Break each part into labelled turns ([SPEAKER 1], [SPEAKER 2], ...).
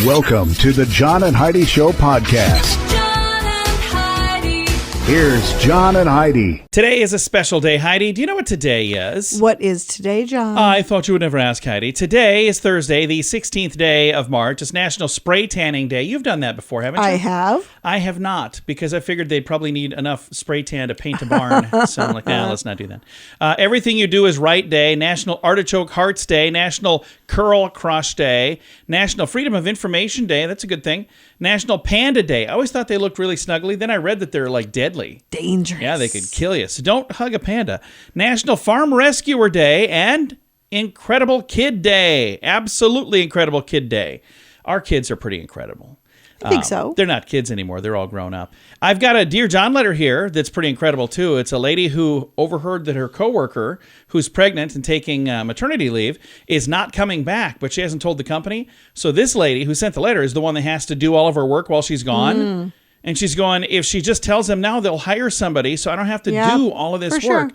[SPEAKER 1] Welcome to the John and Heidi Show podcast. Here's John and Heidi.
[SPEAKER 2] Today is a special day, Heidi. Do you know what today is?
[SPEAKER 3] What is today, John?
[SPEAKER 2] I thought you would never ask, Heidi. Today is Thursday, the 16th day of March. It's National Spray Tanning Day. You've done that before, haven't you?
[SPEAKER 3] I have.
[SPEAKER 2] I have not, because I figured they'd probably need enough spray tan to paint a barn. So I'm like, nah, let's not do that. Everything You Do Is Right Day, National Artichoke Hearts Day, National Curl Crush Day, National Freedom of Information Day. That's a good thing. National Panda Day. I always thought they looked really snuggly. Then I read that they're like deadly.
[SPEAKER 3] Dangerous.
[SPEAKER 2] Yeah, they could kill you. So don't hug a panda. National Farm Rescuer Day and Incredible Kid Day. Absolutely Incredible Kid Day. Our kids are pretty incredible.
[SPEAKER 3] I think so.
[SPEAKER 2] They're not kids anymore. They're all grown up. I've got a Dear John letter here that's pretty incredible, too. It's a lady who overheard that her coworker, who's pregnant and taking maternity leave, is not coming back, but she hasn't told the company. So this lady who sent the letter is the one that has to do all of her work while she's gone. And she's going, if she just tells them now, they'll hire somebody, so I don't have to do all of this work.
[SPEAKER 3] Sure.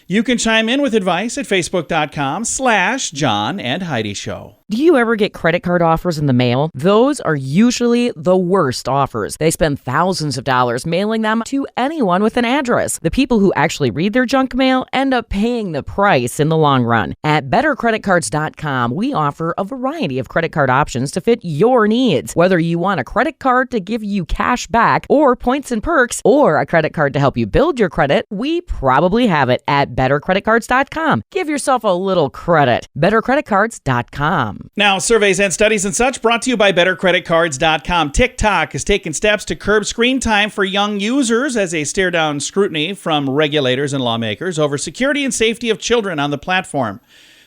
[SPEAKER 2] You can chime in with advice at facebook.com/John and Heidi Show.
[SPEAKER 4] Do you ever get credit card offers in the mail? Those are usually the worst offers. They spend thousands of dollars mailing them to anyone with an address. The people who actually read their junk mail end up paying the price in the long run. At bettercreditcards.com, we offer a variety of credit card options to fit your needs. Whether you want a credit card to give you cash back or points and perks, or a credit card to help you build your credit, we probably have it at bettercreditcards.com. Give yourself a little credit. bettercreditcards.com.
[SPEAKER 2] Now, surveys and studies and such brought to you by bettercreditcards.com. TikTok has taken steps to curb screen time for young users as they stare down scrutiny from regulators and lawmakers over security and safety of children on the platform.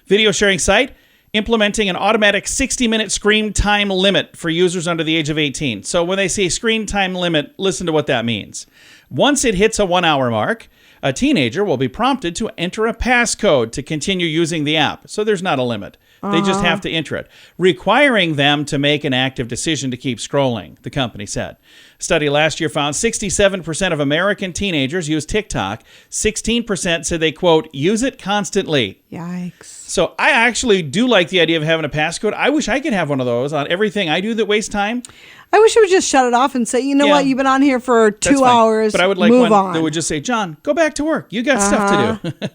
[SPEAKER 2] Video sharing site implementing an automatic 60-minute screen time limit for users under the age of 18. So when they say screen time limit, listen to what that means. Once it hits a 1-hour mark, a teenager will be prompted to enter a passcode to continue using the app. So there's not a limit. They just have to enter it, requiring them to make an active decision to keep scrolling, the company said. A study last year found 67% of American teenagers use TikTok. 16% said they, quote, use it constantly.
[SPEAKER 3] Yikes.
[SPEAKER 2] So I actually do like the idea of having a passcode. I wish I could have one of those on everything I do that wastes time.
[SPEAKER 3] I wish you would just shut it off and say, you know what, you've been on here for 2 hours.
[SPEAKER 2] But I would like
[SPEAKER 3] move
[SPEAKER 2] one
[SPEAKER 3] on.
[SPEAKER 2] that would just say, John, go back to work. You got stuff to do.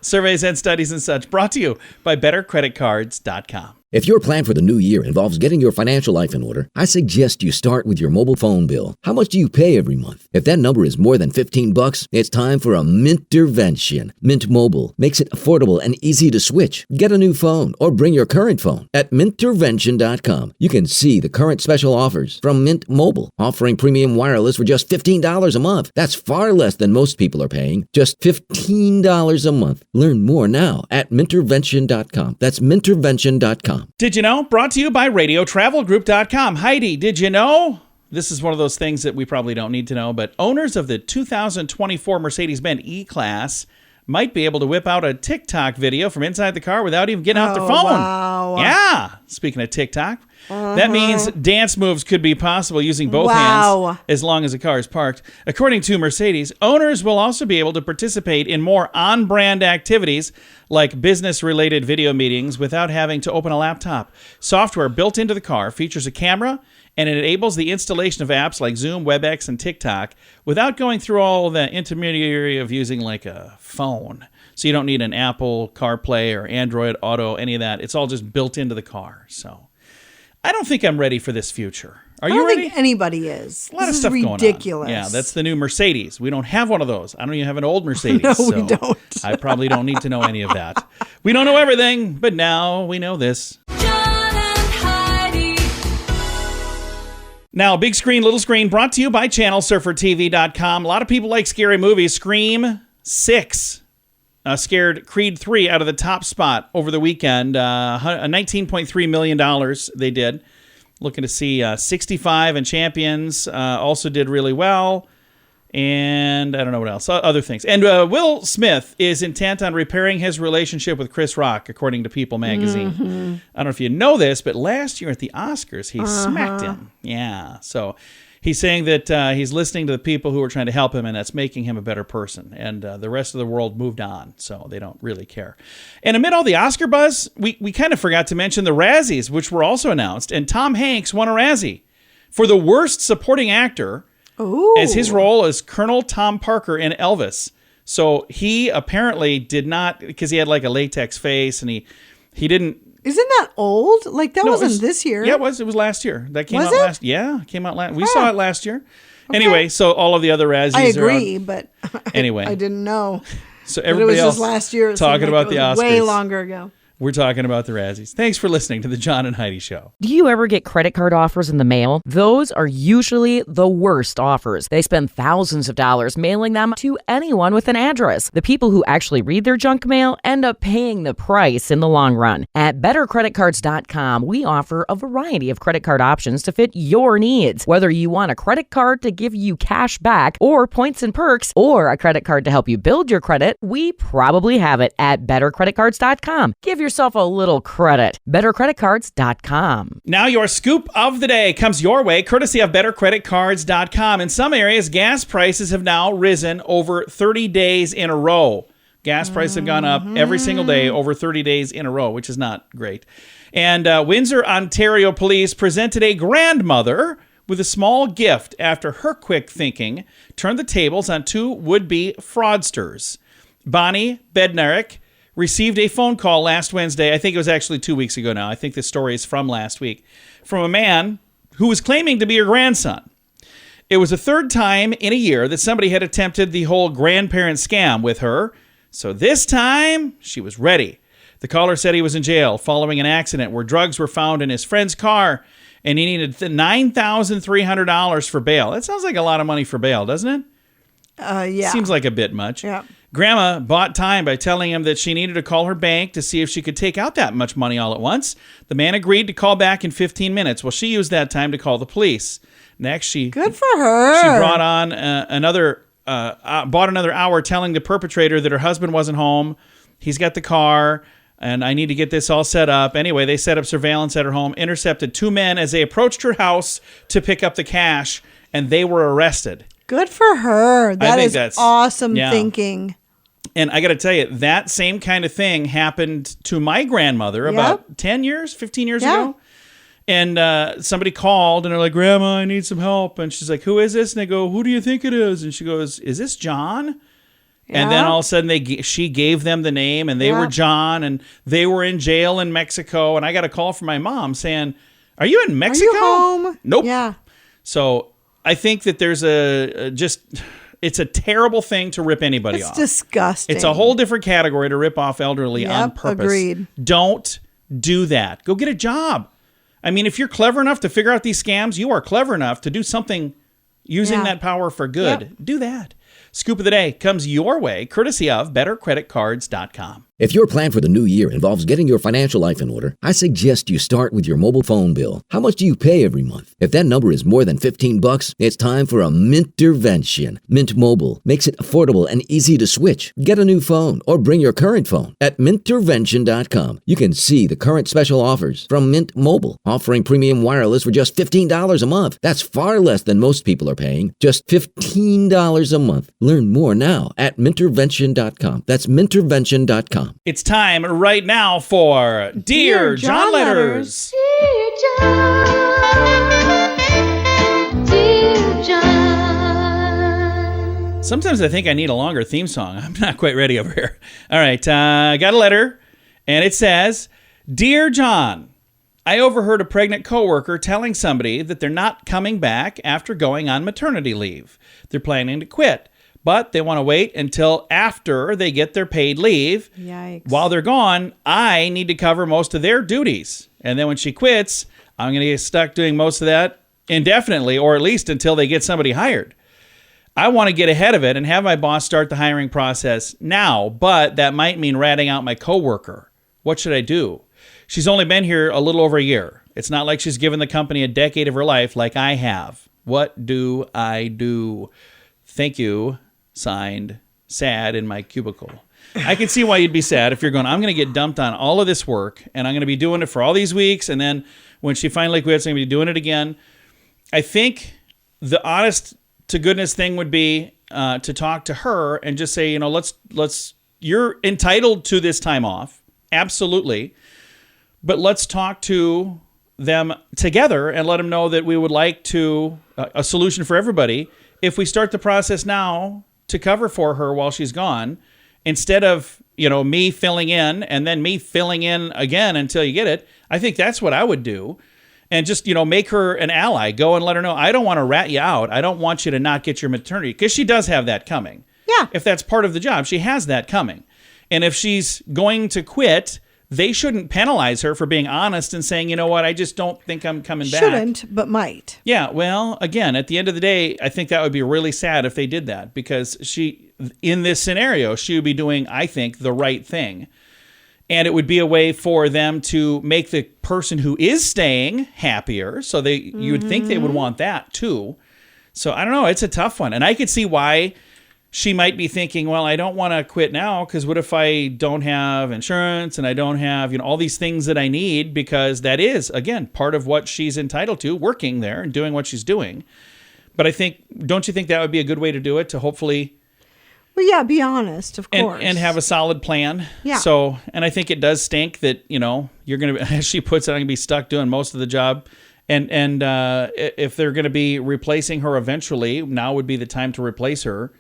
[SPEAKER 2] Surveys and studies and such brought to you by bettercreditcards.com.
[SPEAKER 5] If your plan for the new year involves getting your financial life in order, I suggest you start with your mobile phone bill. How much do you pay every month? If that number is more than $15, it's time for a Mintervention. Mint Mobile makes it affordable and easy to switch. Get a new phone or bring your current phone. At Mintervention.com, you can see the current special offers from Mint Mobile, offering premium wireless for just $15 a month. That's far less than most people are paying, just $15 a month. Learn more now at Mintervention.com. That's Mintervention.com.
[SPEAKER 2] Did you know? Brought to you by RadioTravelGroup.com. Heidi, did you know? This is one of those things that we probably don't need to know, but owners of the 2024 Mercedes-Benz E-Class might be able to whip out a TikTok video from inside the car without even getting out their phone.
[SPEAKER 3] Wow.
[SPEAKER 2] Yeah. Speaking of TikTok, that means dance moves could be possible using both hands as long as the car is parked. According to Mercedes, owners will also be able to participate in more on-brand activities like business-related video meetings without having to open a laptop. Software built into the car features a camera, and it enables the installation of apps like Zoom, WebEx, and TikTok without going through all the intermediary of using like a phone. So you don't need an Apple CarPlay or Android Auto, any of that. It's all just built into the car. So I don't think I'm ready for this future. Are you ready?
[SPEAKER 3] I don't think anybody is.
[SPEAKER 2] A lot of stuff going on.
[SPEAKER 3] Ridiculous.
[SPEAKER 2] Yeah, that's the new Mercedes. We don't have one of those. I don't even have an old Mercedes.
[SPEAKER 3] No,
[SPEAKER 2] so
[SPEAKER 3] we don't.
[SPEAKER 2] I probably don't need to know any of that. We don't know everything, but now we know this. Now, big screen, little screen, brought to you by ChannelSurferTV.com. A lot of people like scary movies. Scream 6 scared Creed 3 out of the top spot over the weekend. $19.3 million they did. Looking to see 65 and Champions also did really well. And I don't know what else. Other things. And Will Smith is intent on repairing his relationship with Chris Rock, according to People magazine. I don't know if you know this, but last year at the Oscars, he smacked him. Yeah. So He's saying that he's listening to the people who are trying to help him, and that's making him a better person. And the rest of the world moved on, so they don't really care. And amid all the Oscar buzz, we kind of forgot to mention the Razzies, which were also announced. And Tom Hanks won a Razzie for the worst supporting actor as his role as Colonel Tom Parker in Elvis. So he apparently did not, because he had like a latex face, and he didn't.
[SPEAKER 3] Isn't that old? Like that wasn't this year.
[SPEAKER 2] Yeah, it was. It was last year. That came
[SPEAKER 3] Was
[SPEAKER 2] out
[SPEAKER 3] it?
[SPEAKER 2] last. Yeah, it came out last. We saw it last year. Okay. Anyway, so all of the other Razzies.
[SPEAKER 3] I agree,
[SPEAKER 2] are out.
[SPEAKER 3] but
[SPEAKER 2] anyway,
[SPEAKER 3] I didn't know.
[SPEAKER 2] So everybody
[SPEAKER 3] it was
[SPEAKER 2] else
[SPEAKER 3] just last year.
[SPEAKER 2] talking about the Oscars.
[SPEAKER 3] Way longer ago.
[SPEAKER 2] We're talking about the Razzies. Thanks for listening to the John and Heidi Show.
[SPEAKER 4] Do you ever get credit card offers in the mail? Those are usually the worst offers. They spend thousands of dollars mailing them to anyone with an address. The people who actually read their junk mail end up paying the price in the long run. At bettercreditcards.com, we offer a variety of credit card options to fit your needs. Whether you want a credit card to give you cash back or points and perks, or a credit card to help you build your credit, we probably have it at bettercreditcards.com. Give yourself a little credit. bettercreditcards.com.
[SPEAKER 2] Now your scoop of the day comes your way courtesy of bettercreditcards.com. In some areas, gas prices have now risen over 30 days in a row. Gas prices have gone up every single day over 30 days in a row, which is not great. And Windsor, Ontario police presented a grandmother with a small gift after her quick thinking turned the tables on two would-be fraudsters. Bonnie Bednarik received a phone call last Wednesday. I think it was actually 2 weeks ago now. I think this story is from last week. From a man who was claiming to be her grandson. It was the third time in a year that somebody had attempted the whole grandparent scam with her. So this time, she was ready. The caller said he was in jail following an accident where drugs were found in his friend's car, and he needed $9,300 for bail. That sounds like a lot of money for bail, doesn't it?
[SPEAKER 3] Yeah.
[SPEAKER 2] Seems like a bit much.
[SPEAKER 3] Yeah.
[SPEAKER 2] Grandma bought time by telling him that she needed to call her bank to see if she could take out that much money all at once. The man agreed to call back in 15 minutes. Well, she used that time to call the police. Next,
[SPEAKER 3] good for her.
[SPEAKER 2] She brought on bought another hour telling the perpetrator that her husband wasn't home. He's got the car, and I need to get this all set up. Anyway, they set up surveillance at her home, intercepted two men as they approached her house to pick up the cash, and they were arrested.
[SPEAKER 3] Good for her. That is awesome thinking.
[SPEAKER 2] And I got to tell you, that same kind of thing happened to my grandmother about 10 years, 15 years ago. And somebody called and they're like, Grandma, I need some help. And she's like, who is this? And they go, who do you think it is? And she goes, is this John? And then all of a sudden she gave them the name and they were John and they were in jail in Mexico. And I got a call from my mom saying, are you in Mexico?
[SPEAKER 3] Are you home?
[SPEAKER 2] Nope.
[SPEAKER 3] Yeah.
[SPEAKER 2] So I think that there's it's a terrible thing to rip anybody off.
[SPEAKER 3] It's disgusting.
[SPEAKER 2] It's a whole different category to rip off elderly on purpose.
[SPEAKER 3] Agreed.
[SPEAKER 2] Don't do that. Go get a job. I mean, if you're clever enough to figure out these scams, you are clever enough to do something using that power for good.
[SPEAKER 3] Yep.
[SPEAKER 2] Do that. Scoop of the day comes your way courtesy of bettercreditcards.com.
[SPEAKER 5] If your plan for the new year involves getting your financial life in order, I suggest you start with your mobile phone bill. How much do you pay every month? If that number is more than $15, it's time for a Mintervention. Mint Mobile makes it affordable and easy to switch. Get a new phone or bring your current phone. At Mintervention.com, you can see the current special offers from Mint Mobile, offering premium wireless for just $15 a month. That's far less than most people are paying, just $15 a month. Learn more now at Mintervention.com. That's Mintervention.com.
[SPEAKER 2] It's time right now for Dear John Letters.
[SPEAKER 6] Dear John, Dear John.
[SPEAKER 2] Sometimes I think I need a longer theme song. I'm not quite ready over here. All right, got a letter, and it says, Dear John, I overheard a pregnant coworker telling somebody that they're not coming back after going on maternity leave. They're planning to quit. But they want to wait until after they get their paid leave.
[SPEAKER 3] Yikes.
[SPEAKER 2] While they're gone, I need to cover most of their duties. And then when she quits, I'm going to get stuck doing most of that indefinitely, or at least until they get somebody hired. I want to get ahead of it and have my boss start the hiring process now, but that might mean ratting out my coworker. What should I do? She's only been here a little over a year. It's not like she's given the company a decade of her life like I have. What do I do? Thank you. Signed, sad in my cubicle. I can see why you'd be sad if you're going, I'm going to get dumped on all of this work and I'm going to be doing it for all these weeks. And then when she finally quits, I'm going to be doing it again. I think the honest to goodness thing would be to talk to her and just say, let's you're entitled to this time off. Absolutely. But let's talk to them together and let them know that we would like to a solution for everybody. If we start the process now to cover for her while she's gone, instead of, me filling in and then me filling in again until you get it, I think that's what I would do. And just, make her an ally. Go and let her know, I don't want to rat you out. I don't want you to not get your maternity, because she does have that coming.
[SPEAKER 3] Yeah.
[SPEAKER 2] If that's part of the job, she has that coming. And if she's going to quit, they shouldn't penalize her for being honest and saying, you know what, I just don't think I'm coming back.
[SPEAKER 3] Shouldn't, but might.
[SPEAKER 2] Yeah, well, again, at the end of the day, I think that would be really sad if they did that, because in this scenario, she would be doing, I think, the right thing. And it would be a way for them to make the person who is staying happier. So you would think they would want that too. So I don't know. It's a tough one. And I could see why she might be thinking, well, I don't want to quit now, because what if I don't have insurance and I don't have, all these things that I need, because that is, again, part of what she's entitled to, working there and doing what she's doing. But don't you think that would be a good way to do it, to hopefully...
[SPEAKER 3] Well, yeah, be honest, of course.
[SPEAKER 2] And have a solid plan.
[SPEAKER 3] Yeah.
[SPEAKER 2] So, and I think it does stink that, you're going to, as she puts it, I'm going to be stuck doing most of the job. And if they're going to be replacing her eventually, now would be the time to replace her.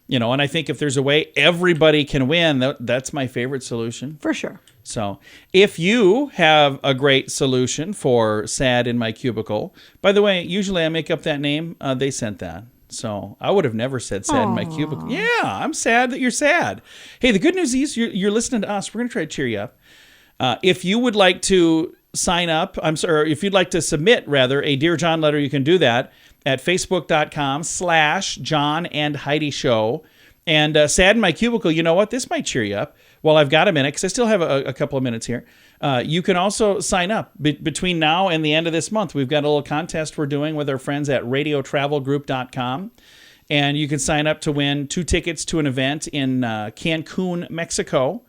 [SPEAKER 2] And I think if there's a way everybody can win, that's my favorite solution.
[SPEAKER 3] For sure.
[SPEAKER 2] So if you have a great solution for Sad in My Cubicle, by the way, usually I make up that name. They sent that. So I would have never said sad in my cubicle. Yeah, I'm sad that you're sad. Hey, the good news is you're listening to us. We're going to try to cheer you up. If you would like to sign up, if you'd like to submit, a Dear John letter, you can do that at facebook.com/John and Heidi Show. And sad in my cubicle, you know what? This might cheer you up. Well, I've got a minute, because I still have a couple of minutes here. You can also sign up between now and the end of this month. We've got a little contest we're doing with our friends at radiotravelgroup.com. And you can sign up to win 2 tickets to an event in Cancun, Mexico.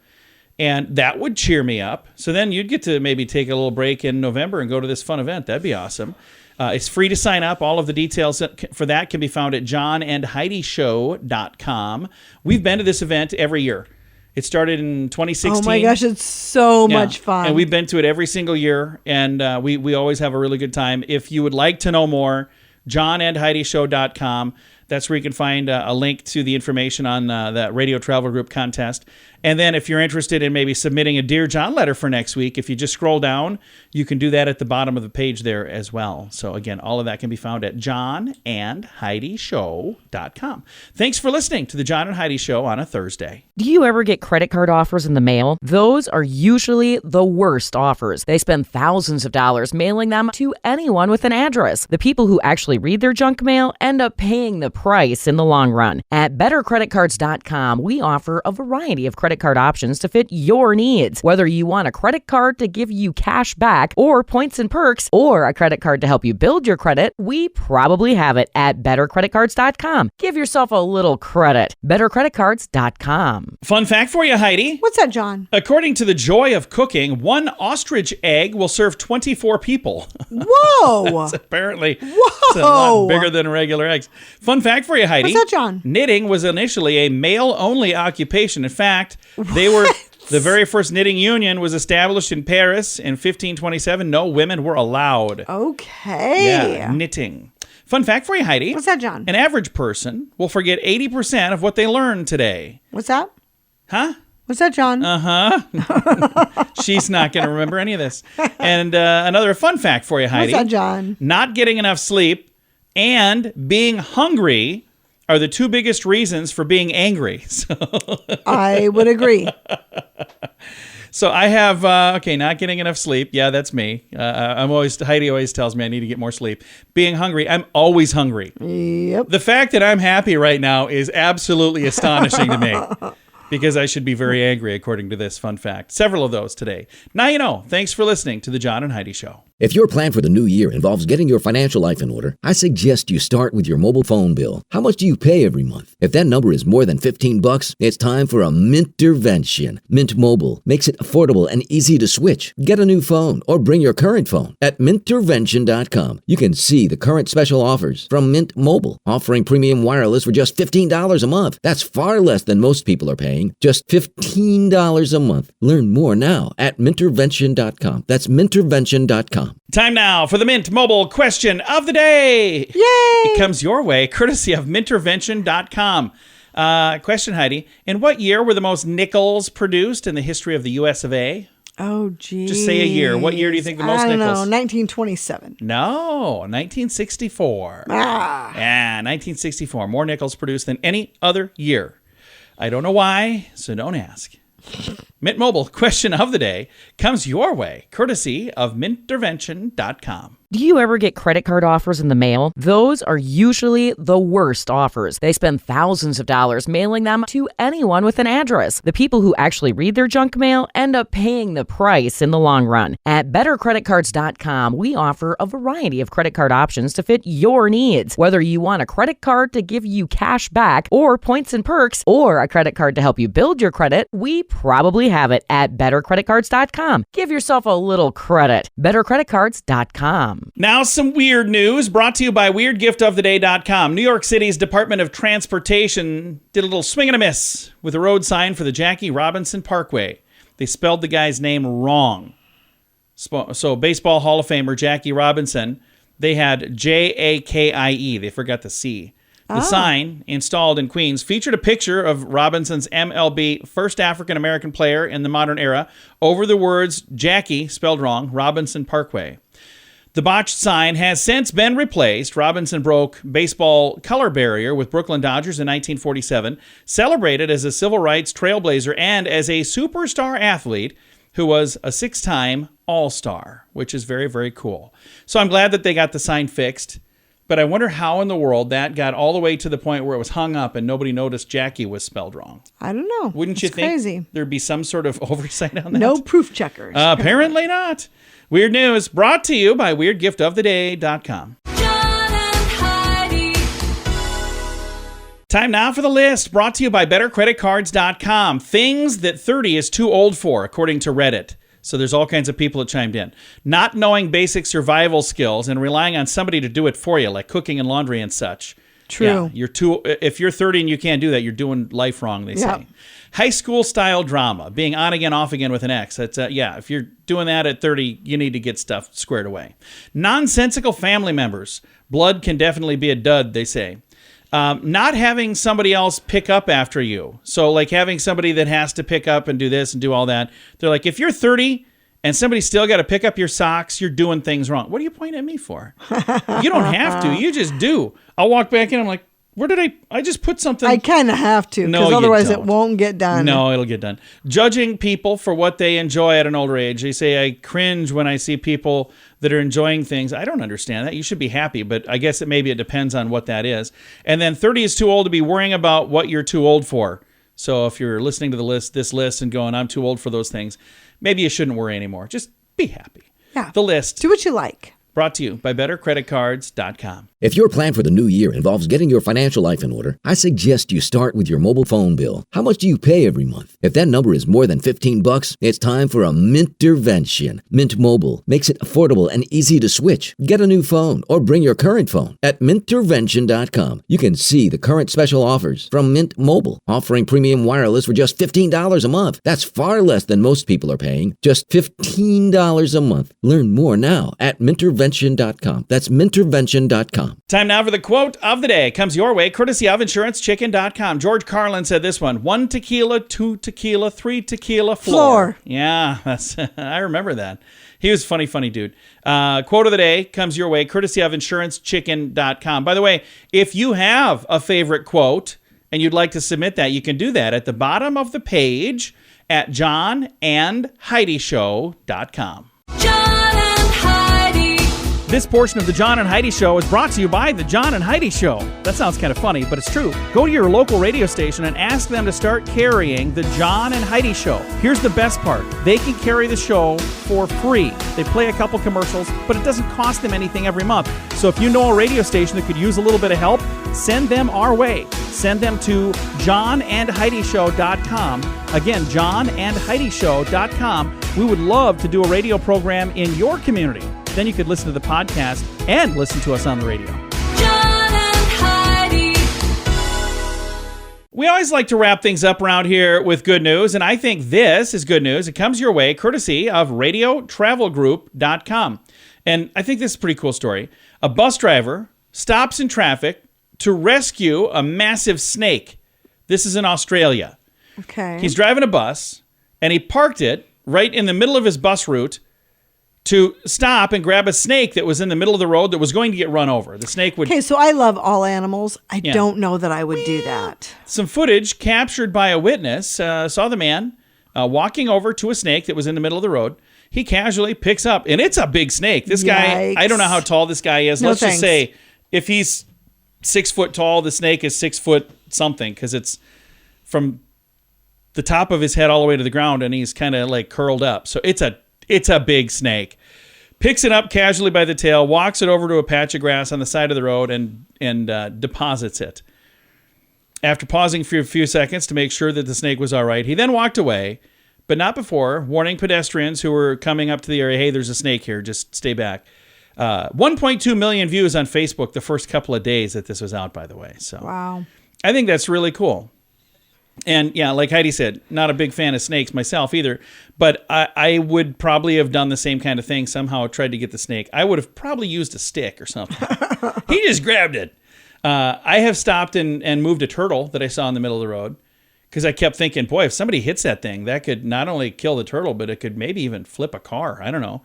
[SPEAKER 2] And that would cheer me up. So then you'd get to maybe take a little break in November and go to this fun event. That'd be awesome. It's free to sign up. All of the details for that can be found at johnandheidishow.com. We've been to this event every year. It started in 2016.
[SPEAKER 3] Oh my gosh, it's so much fun.
[SPEAKER 2] And we've been to it every single year, and we always have a really good time. If you would like to know more, johnandheidishow.com. That's where you can find a link to the information on that Radio Travel Group contest. And then if you're interested in maybe submitting a Dear John letter for next week, if you just scroll down, you can do that at the bottom of the page there as well. So again, all of that can be found at johnandheidishow.com. Thanks for listening to the John and Heidi Show on a Thursday.
[SPEAKER 4] Do you ever get credit card offers in the mail? Those are usually the worst offers. They spend thousands of dollars mailing them to anyone with an address. The people who actually read their junk mail end up paying the price in the long run. At bettercreditcards.com, we offer a variety of credit card options to fit your needs. Whether you want a credit card to give you cash back or points and perks, or a credit card to help you build your credit, we probably have it at bettercreditcards.com. Give yourself a little credit. bettercreditcards.com.
[SPEAKER 2] Fun fact for you, Heidi.
[SPEAKER 3] What's that, John?
[SPEAKER 2] According to The Joy of Cooking, 1 ostrich egg will serve 24 people.
[SPEAKER 3] Whoa!
[SPEAKER 2] Apparently, it's a lot bigger than regular eggs. Fun fact for you, Heidi.
[SPEAKER 3] What's that, John?
[SPEAKER 2] Knitting was initially a male-only occupation. In fact, the very first knitting union was established in Paris in 1527. No women were allowed.
[SPEAKER 3] Okay.
[SPEAKER 2] Yeah, knitting. Fun fact for you, Heidi.
[SPEAKER 3] What's that, John?
[SPEAKER 2] An average person will forget 80% of what they learned today.
[SPEAKER 3] What's that?
[SPEAKER 2] Huh?
[SPEAKER 3] What's that, John?
[SPEAKER 2] She's not going to remember any of this. And another fun fact for you, Heidi.
[SPEAKER 3] What's that, John?
[SPEAKER 2] Not getting enough sleep and being hungry are the 2 biggest reasons for being angry. So
[SPEAKER 3] I would agree.
[SPEAKER 2] So I have, not getting enough sleep. Yeah, that's me. Heidi always tells me I need to get more sleep. Being hungry, I'm always hungry.
[SPEAKER 3] Yep.
[SPEAKER 2] The fact that I'm happy right now is absolutely astonishing to me. Because I should be very angry, according to this fun fact. Several of those today. Now you know. Thanks for listening to The John and Heidi Show.
[SPEAKER 5] If your plan for the new year involves getting your financial life in order, I suggest you start with your mobile phone bill. How much do you pay every month? If that number is more than 15 bucks, it's time for a Mintervention. Mint Mobile makes it affordable and easy to switch. Get a new phone or bring your current phone. At Mintervention.com, you can see the current special offers from Mint Mobile, offering premium wireless for just $15 a month. That's far less than most people are paying, just $15 a month. Learn more now at Mintervention.com. That's Mintervention.com.
[SPEAKER 2] Time now for the Mint Mobile question of the day.
[SPEAKER 3] Yay!
[SPEAKER 2] It comes your way, courtesy of Mintervention.com. Question, Heidi. In what year were the most nickels produced in the history of the US of A?
[SPEAKER 3] Oh, geez.
[SPEAKER 2] Just say a year. What year do you think the most
[SPEAKER 3] I don't
[SPEAKER 2] nickels?
[SPEAKER 3] know, 1927.
[SPEAKER 2] No, 1964.
[SPEAKER 3] Ah.
[SPEAKER 2] Yeah, 1964. More nickels produced than any other year. I don't know why, so don't ask. Mint Mobile question of the day comes your way, courtesy of Mintervention.com.
[SPEAKER 4] Do you ever get credit card offers in the mail? Those are usually the worst offers. They spend thousands of dollars mailing them to anyone with an address. The people who actually read their junk mail end up paying the price in the long run. At bettercreditcards.com, we offer a variety of credit card options to fit your needs. Whether you want a credit card to give you cash back or points and perks, or a credit card to help you build your credit, we probably have it at bettercreditcards.com. Give yourself a little credit. bettercreditcards.com.
[SPEAKER 2] Now some weird news brought to you by weirdgiftoftheday.com. New York City's Department of Transportation did a little swing and a miss with a road sign for the Jackie Robinson Parkway. They spelled the guy's name wrong. So Baseball Hall of Famer Jackie Robinson, they had Jakie. They forgot the C. The sign, installed in Queens, featured a picture of Robinson's MLB first African-American player in the modern era over the words Jackie, spelled wrong, Robinson Parkway. The botched sign has since been replaced. Robinson broke baseball color barrier with Brooklyn Dodgers in 1947, celebrated as a civil rights trailblazer and as a superstar athlete who was a 6-time All-Star, which is very, very cool. So I'm glad that they got the sign fixed. But I wonder how in the world that got all the way to the point where it was hung up and nobody noticed Jackie was spelled wrong.
[SPEAKER 3] I don't know.
[SPEAKER 2] Wouldn't you think
[SPEAKER 3] crazy.
[SPEAKER 2] There'd be some sort of oversight on that?
[SPEAKER 3] No proof checkers.
[SPEAKER 2] Apparently not. Weird news brought to you by weirdgiftoftheday.com.
[SPEAKER 6] John and Heidi.
[SPEAKER 2] Time now for the list brought to you by bettercreditcards.com. Things that 30 is too old for, according to Reddit. So there's all kinds of people that chimed in. Not knowing basic survival skills and relying on somebody to do it for you, like cooking and laundry and such.
[SPEAKER 3] True.
[SPEAKER 2] Yeah, if you're 30 and you can't do that, you're doing life wrong, they say. High school style drama, being on again, off again with an ex. That's if you're doing that at 30, you need to get stuff squared away. Nonsensical family members. Blood can definitely be a dud, they say. Not having somebody else pick up after you. So like having somebody that has to pick up and do this and do all that. They're like, if you're 30 and somebody still got to pick up your socks, you're doing things wrong. What are you pointing at me for? You don't have to. You just do. I'll walk back in. I'm like, where did I just put something?
[SPEAKER 3] I kind of have to, because otherwise it won't get done.
[SPEAKER 2] No, it'll get done. Judging people for what they enjoy at an older age. They say, I cringe when I see people that are enjoying things. I don't understand that. You should be happy, but I guess maybe it depends on what that is. And then 30 is too old to be worrying about what you're too old for. So if you're listening to this list and going, I'm too old for those things, maybe you shouldn't worry anymore. Just be happy.
[SPEAKER 3] Yeah.
[SPEAKER 2] The list.
[SPEAKER 3] Do what you like.
[SPEAKER 2] Brought to you by bettercreditcards.com.
[SPEAKER 5] If your plan for the new year involves getting your financial life in order, I suggest you start with your mobile phone bill. How much do you pay every month? If that number is more than 15 bucks, it's time for a Mintervention. Mint Mobile makes it affordable and easy to switch. Get a new phone or bring your current phone. At Mintervention.com, you can see the current special offers from Mint Mobile, offering premium wireless for just $15 a month. That's far less than most people are paying, just $15 a month. Learn more now at Mintervention.com. That's Mintervention.com.
[SPEAKER 2] Time now for the quote of the day. Comes your way, courtesy of InsuranceChicken.com. George Carlin said this one: 1 tequila, 2 tequila, 3 tequila, floor. Yeah, that's I remember that. He was a funny dude. Quote of the day comes your way, courtesy of InsuranceChicken.com. By the way, if you have a favorite quote and you'd like to submit that, you can do that at the bottom of the page at johnandheidishow.com.
[SPEAKER 6] John and Heidi.
[SPEAKER 2] This portion of the John and Heidi Show is brought to you by the John and Heidi Show. That sounds kind of funny, but it's true. Go to your local radio station and ask them to start carrying the John and Heidi Show. Here's the best part. They can carry the show for free. They play a couple commercials, but it doesn't cost them anything every month. So if you know a radio station that could use a little bit of help, send them our way. Send them to johnandheidishow.com. Again, johnandheidishow.com. We would love to do a radio program in your community. Then you could listen to the podcast and listen to us on the radio.
[SPEAKER 6] John and Heidi.
[SPEAKER 2] We always like to wrap things up around here with good news, and I think this is good news. It comes your way courtesy of radiotravelgroup.com. And I think this is a pretty cool story. A bus driver stops in traffic to rescue a massive snake. This is in Australia.
[SPEAKER 3] Okay.
[SPEAKER 2] He's driving a bus, and he parked it right in the middle of his bus route to stop and grab a snake that was in the middle of the road that was going to get run over. The snake would...
[SPEAKER 3] Okay, so I love all animals. I don't know that I would do that.
[SPEAKER 2] Some footage captured by a witness saw the man walking over to a snake that was in the middle of the road. He casually picks up, and it's a big snake. This guy, I don't know how tall this guy is. Let's just say if he's 6 foot tall, the snake is 6 foot something, because it's from the top of his head all the way to the ground, and he's kind of like curled up. So it's a big snake. Picks it up casually by the tail, walks it over to a patch of grass on the side of the road, and deposits it. After pausing for a few seconds to make sure that the snake was all right, he then walked away, but not before warning pedestrians who were coming up to the area, hey, there's a snake here, just stay back. 1.2 million views on Facebook the first couple of days that this was out, by the way. So
[SPEAKER 3] Wow.
[SPEAKER 2] I think that's really cool. And yeah, like Heidi said, not a big fan of snakes myself either, but I would probably have done the same kind of thing, somehow tried to get the snake. I would have probably used a stick or something. He just grabbed it. I have stopped and moved a turtle that I saw in the middle of the road, because I kept thinking, boy, if somebody hits that thing, that could not only kill the turtle, but it could maybe even flip a car. I don't know.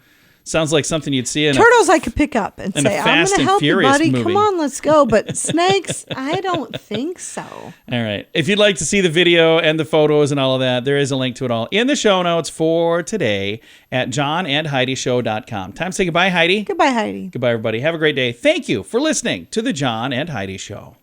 [SPEAKER 2] Sounds like something you'd see in
[SPEAKER 3] Turtles I could pick up and
[SPEAKER 2] in
[SPEAKER 3] say,
[SPEAKER 2] a
[SPEAKER 3] I'm
[SPEAKER 2] Fast
[SPEAKER 3] going to
[SPEAKER 2] and
[SPEAKER 3] help you,
[SPEAKER 2] Furious
[SPEAKER 3] buddy.
[SPEAKER 2] movie.
[SPEAKER 3] Come on, let's go. But snakes, I don't think so.
[SPEAKER 2] All right. If you'd like to see the video and the photos and all of that, there is a link to it all in the show notes for today at johnandheidishow.com. Time to say goodbye, Heidi.
[SPEAKER 3] Goodbye, Heidi.
[SPEAKER 2] Goodbye, everybody. Have a great day. Thank you for listening to the John and Heidi Show.